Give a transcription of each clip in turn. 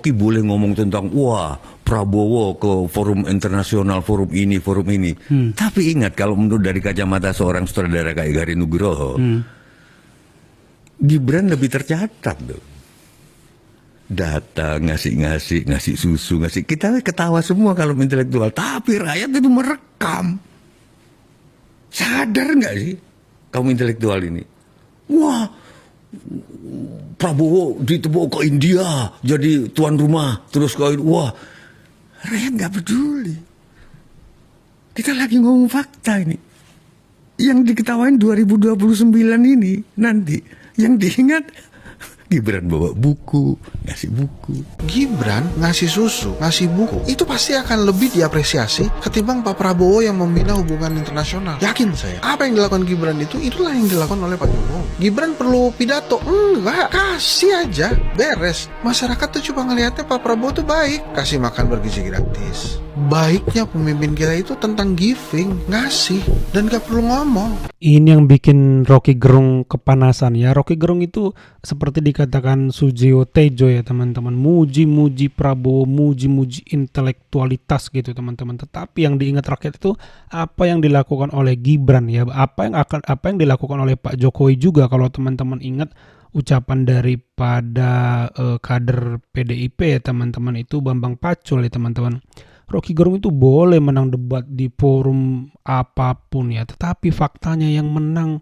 Ki boleh ngomong tentang wah Prabowo ke forum internasional, forum ini, forum ini. Tapi ingat kalau menurut dari kacamata seorang sutradara kayak Garin Nugroho, Gibran lebih tercatat tuh. Data ngasih susu, kita ketawa semua kalau intelektual, tapi rakyat itu merekam. Sadar nggak sih kaum intelektual ini? Wah, Prabowo ditepuk ke India jadi tuan rumah, terus wah, rakyat nggak peduli. Kita lagi ngomong fakta ini. Yang diketawain 2029 ini nanti, yang diingat Gibran bawa buku, ngasih buku. Gibran ngasih susu, ngasih buku, itu pasti akan lebih diapresiasi ketimbang Pak Prabowo yang membina hubungan internasional. Yakin saya. Apa yang dilakukan Gibran itu, itulah yang dilakukan oleh Pak Jokowi. Gibran perlu pidato? Enggak, kasih aja, beres. Masyarakat tuh cuma ngelihatnya Pak Prabowo tuh baik, kasih makan bergizi gratis. Baiknya pemimpin kita itu tentang giving, ngasih, dan gak perlu ngomong. Ini yang bikin Rocky Gerung kepanasan ya. Rocky Gerung itu seperti dikatakan Sujiwo Tejo ya teman-teman. Muji-muji Prabowo, muji-muji intelektualitas gitu teman-teman. Tetapi yang diingat rakyat itu apa yang dilakukan oleh Gibran ya. Apa yang dilakukan oleh Pak Jokowi juga. Kalau teman-teman ingat ucapan daripada kader PDIP ya teman-teman, itu Bambang Pacul ya teman-teman. Rocky Gerung itu boleh menang debat di forum apapun ya, tetapi faktanya yang menang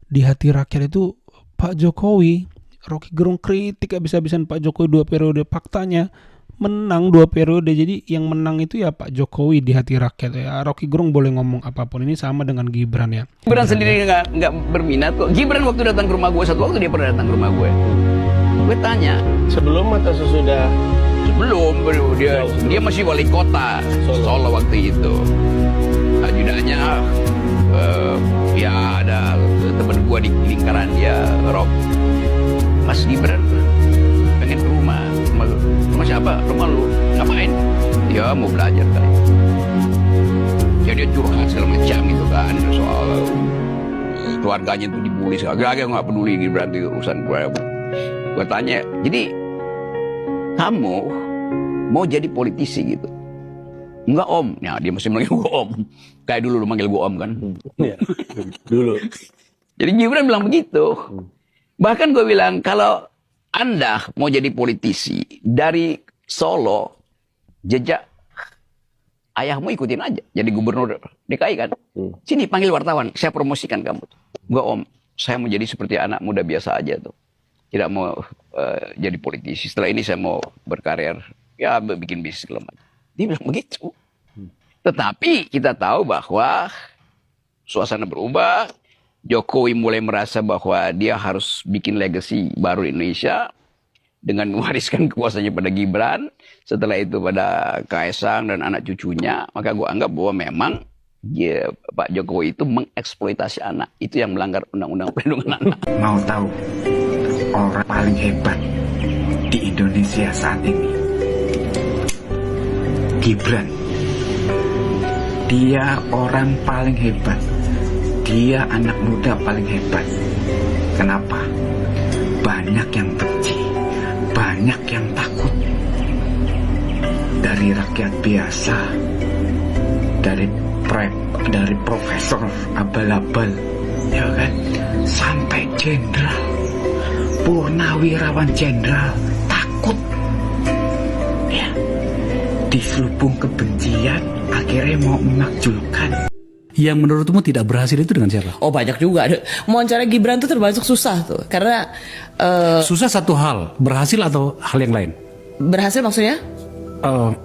di hati rakyat itu Pak Jokowi. Rocky Gerung kritik habis-habisan Pak Jokowi 2 periode, faktanya menang 2 periode, jadi yang menang itu ya Pak Jokowi di hati rakyat ya. Rocky Gerung boleh ngomong apapun, ini sama dengan Gibran ya. Gibran sendiri nggak berminat kok. Gibran waktu datang ke rumah gue, satu waktu dia pernah datang ke rumah gue tanya. Sebelum atau sesudah? Belum, dia masih wali kota Solo waktu itu. Ajudannya ya ada teman gua di lingkaran dia, Rob. Mas Gibran pengen ke rumah lu. Rumah siapa? Rumah lu. Ngapain? Ya mau belajar kali. Ya dia curhat segala macam itu kan, soal keluarganya tuh dibully segala. Agak nggak peduli Gibran itu urusan gua tanya. Jadi kamu mau jadi politisi gitu? Enggak om. Ya dia masih manggil gue om. Kayak dulu lu manggil gue om kan. Iya, dulu. Jadi Gibran bilang begitu. Bahkan gue bilang, kalau Anda mau jadi politisi dari Solo, jejak ayahmu ikutin aja. Jadi gubernur DKI kan. Sini panggil wartawan, saya promosikan kamu. Gue om, saya mau jadi seperti anak muda biasa aja tuh. Tidak mau jadi politisi. Setelah ini saya mau berkarir, ya bikin bisnis segala macam. Dia bilang begitu. Tetapi kita tahu bahwa suasana berubah. Jokowi mulai merasa bahwa dia harus bikin legacy baru di Indonesia dengan mewariskan kekuasaannya pada Gibran. Setelah itu pada Kaesang dan anak cucunya. Maka gue anggap bahwa memang Pak Jokowi itu mengeksploitasi anak. Itu yang melanggar undang-undang perlindungan anak. Mau tahu orang paling hebat di Indonesia saat ini? Gibran. Dia orang paling hebat. Dia anak muda paling hebat. Kenapa? Banyak yang benci, banyak yang takut. Dari rakyat biasa, dari profesor abal-abal, ya kan, sampai jenderal, purnawirawan jenderal takut. Ya, diselubung kebencian, akhirnya mau memakjulkan. Yang menurutmu tidak berhasil itu dengan siapa? Oh banyak juga. Mewawancara Gibran itu termasuk susah tuh, karena susah satu hal, berhasil atau hal yang lain? berhasil maksudnya?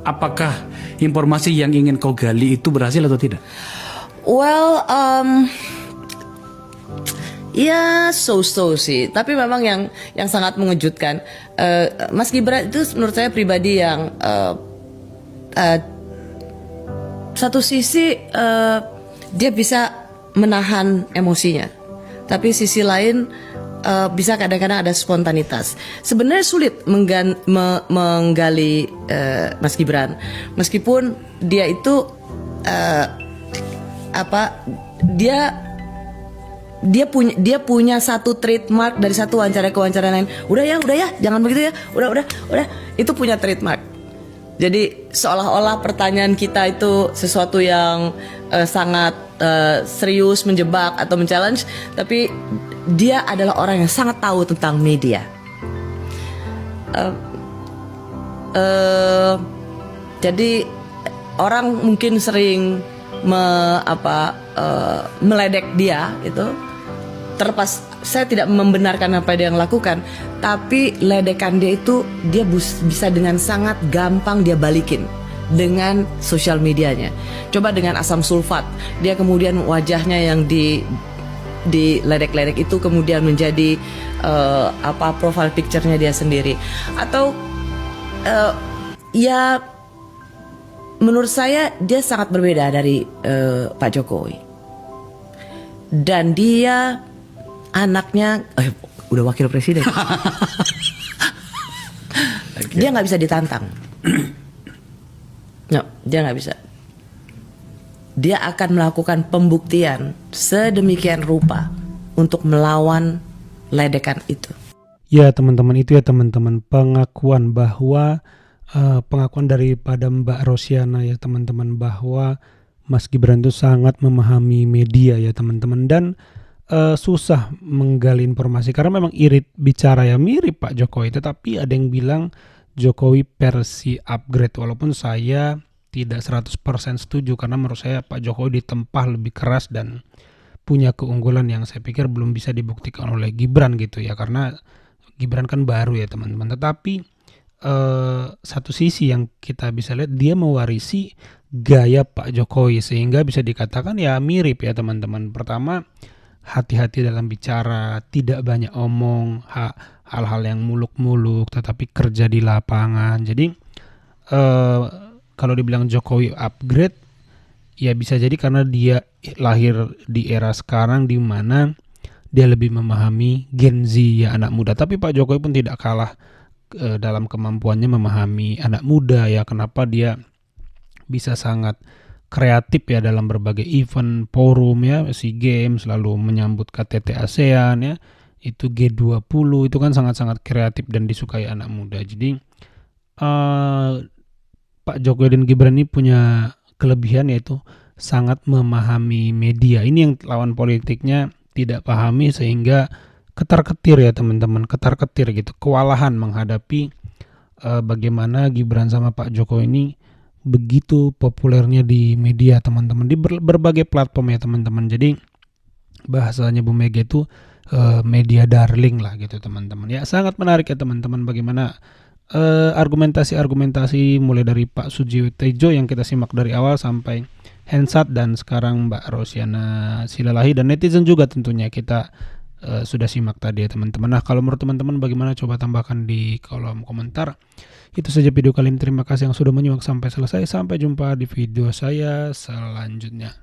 Apakah informasi yang ingin kau gali itu berhasil atau tidak? Well, ya so-so sih. Tapi memang yang sangat mengejutkan, Mas Gibran itu menurut saya pribadi yang satu sisi dia bisa menahan emosinya, tapi sisi lain bisa kadang-kadang ada spontanitas. Sebenarnya sulit menggali Mas Gibran, meskipun dia itu dia dia punya satu trademark dari satu wawancara ke wawancara lain. Udah ya, jangan begitu ya. Udah. Itu punya trademark. Jadi seolah-olah pertanyaan kita itu sesuatu yang sangat serius, menjebak atau men-challenge, tapi dia adalah orang yang sangat tahu tentang media. Jadi orang mungkin sering meledek dia itu. Terlepas saya tidak membenarkan apa yang dia lakukan, tapi ledekan dia itu dia bisa dengan sangat gampang dia balikin dengan sosial medianya. Coba dengan asam sulfat, dia kemudian wajahnya yang di ledek-ledek itu kemudian menjadi profile picture-nya dia sendiri. Atau ya menurut saya dia sangat berbeda dari Pak Jokowi. Dan dia anaknya udah wakil presiden. Dia nggak bisa ditantang. No, dia nggak bisa. Dia akan melakukan pembuktian sedemikian rupa untuk melawan ledekan itu. Ya teman-teman, itu ya teman-teman, pengakuan bahwa pengakuan daripada Mbak Rosiana ya teman-teman, bahwa Mas Gibran itu sangat memahami media ya teman-teman, dan susah menggali informasi karena memang irit bicara ya, mirip Pak Jokowi, tetapi ada yang bilang Jokowi versi upgrade, walaupun saya tidak 100% setuju karena menurut saya Pak Jokowi ditempah lebih keras dan punya keunggulan yang saya pikir belum bisa dibuktikan oleh Gibran gitu ya, karena Gibran kan baru ya teman-teman. Tetapi satu sisi yang kita bisa lihat, dia mewarisi gaya Pak Jokowi sehingga bisa dikatakan ya mirip ya teman-teman. Pertama, hati-hati dalam bicara, tidak banyak omong, hal-hal yang muluk-muluk, tetapi kerja di lapangan. Jadi kalau dibilang Jokowi upgrade, ya bisa jadi karena dia lahir di era sekarang di mana dia lebih memahami Gen Z ya, anak muda. Tapi Pak Jokowi pun tidak kalah dalam kemampuannya memahami anak muda ya. Kenapa dia bisa sangat kreatif ya dalam berbagai event, forum ya, SEA Games, lalu menyambut KTT ASEAN ya, itu G20, itu kan sangat-sangat kreatif dan disukai anak muda. Jadi Pak Jokowi dan Gibran ini punya kelebihan yaitu sangat memahami media. Ini yang lawan politiknya tidak pahami sehingga ketar-ketir ya teman-teman, ketar-ketir gitu, kewalahan menghadapi bagaimana Gibran sama Pak Jokowi ini begitu populernya di media teman-teman, di berbagai platform ya teman-teman. Jadi bahasanya Bu Mega itu media darling lah gitu teman-teman. Ya sangat menarik ya teman-teman bagaimana argumentasi-argumentasi mulai dari Pak Sujiwo Tejo yang kita simak dari awal sampai Hensat dan sekarang Mbak Rosiana Silalahi dan netizen juga tentunya kita sudah simak tadi ya teman-teman. Nah kalau menurut teman-teman bagaimana, coba tambahkan di kolom komentar. Itu saja video kali ini, terima kasih yang sudah menyimak sampai selesai. Sampai jumpa di video saya selanjutnya.